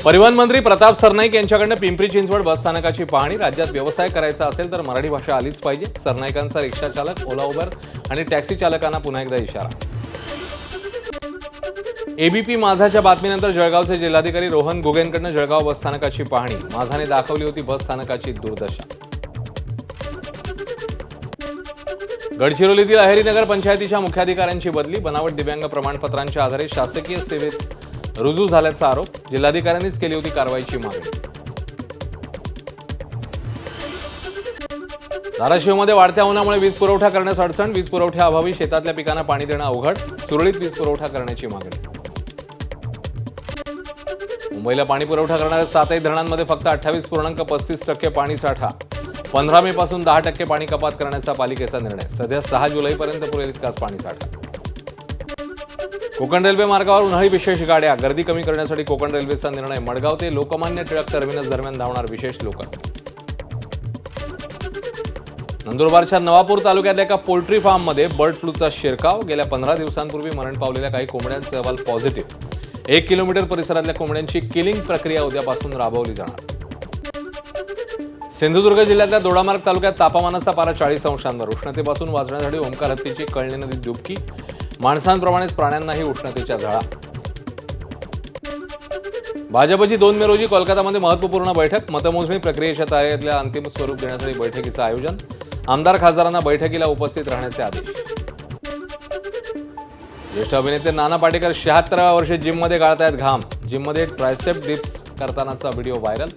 परिवहन मंत्री प्रताप सरनाईक यांच्याकडून पिंपरी चिंचवड बस स्थानकाची पाहणी। राज्यात व्यवसाय करायचा असेल तर मराठी भाषा आलीच पाहिजे। सरनाईकांचा रिक्षा चालक, ओला उबर आणि टॅक्सी चालकांना पुन्हा एकदा इशारा। एबीपी माझाच्या बातमीनंतर जळगावचे जिल्हाधिकारी रोहन गुगेंकडून जळगाव बस स्थानकाची पाहणी। माझाने दाखवली होती बस स्थानकाची दुर्दशा। गडचिरोलीतील अहेरी नगर पंचायतीच्या मुख्याधिकाऱ्यांची बदली। बनावट दिव्यांग प्रमाणपत्रांच्या आधारे शासकीय सेवेत रुजू झाल्याचा आरोप। जिल्हाधिकाऱ्यांनीच केली होती कारवाईची मागणी। धाराशिवमध्ये वाढत्या उन्हामुळे वीज पुरवठा करण्यास अडचण। वीज पुरवठ्याअभावी शेतातल्या पिकांना पाणी देणं अवघड। सुरळीत वीज पुरवठा करण्याची मागणी। मुंबईला पाणी पुरवठा करणाऱ्या 7 धरणांमध्ये फक्त 28.35% पाणी साठा। 15 मे पासून 10% पाणी कपात करण्याचा पालिकेचा निर्णय। सध्या 6 जुलैपर्यंत पुरेल इतकाच पाणी साठा। कोकण रेल्वे मार्गावर उन्हाळी विशेष गाड्या। गर्दी कमी करण्यासाठी कोकण रेल्वेचा निर्णय। मडगाव ते लोकमान्य टिळक टर्मिनस दरम्यान धावणार विशेष लोकल। नंदुरबारच्या नवापूर तालुक्यातल्या एका पोल्ट्री फार्ममध्ये बर्ड फ्लूचा शिरकाव। गेल्या 15 दिवसांपूर्वी मरण पावलेल्या काही कोंबड्यांचे अहवाल पॉझिटिव्ह। 1 किलोमीटर परिसरातल्या कोंबड्यांची किलिंग प्रक्रिया उद्यापासून राबवली जाणार। सिंधुदुर्ग जिल्ह्यातल्या दोडामार्ग तालुक्यात तापमानाचा पारा 40 अंशांवर। उष्णतेपासून वाचण्यासाठी ओंकार हत्तीची कळणे नदीत डुबकी। माणसांप्रमाणेच प्राण्यांनाही उष्णतेच्या झळा। भाजपची 2 मे रोजी कोलकातामध्ये महत्त्वपूर्ण बैठक। मतमोजणी प्रक्रियेच्या तयारीतल्या अंतिम स्वरूप देण्यासाठी बैठकीचं आयोजन। आमदार खासदारांना बैठकीला उपस्थित राहण्याचे आदेश। ज्येष्ठ अभिनेते नाना पाटेकर 76व्या वर्षी जिममध्ये गाळतायत घाम। जिममध्ये ट्रायसेप डिप्स करतानाचा व्हिडिओ व्हायरल।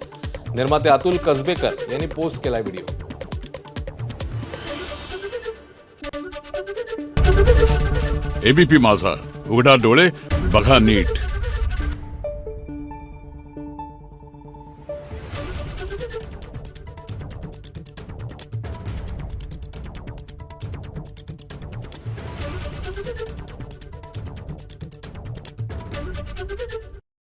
निर्माते अतुल कसबेकर यांनी पोस्ट केलाय व्हिडिओ। एबीपी माझा, उघडा डोळे बघा नीट।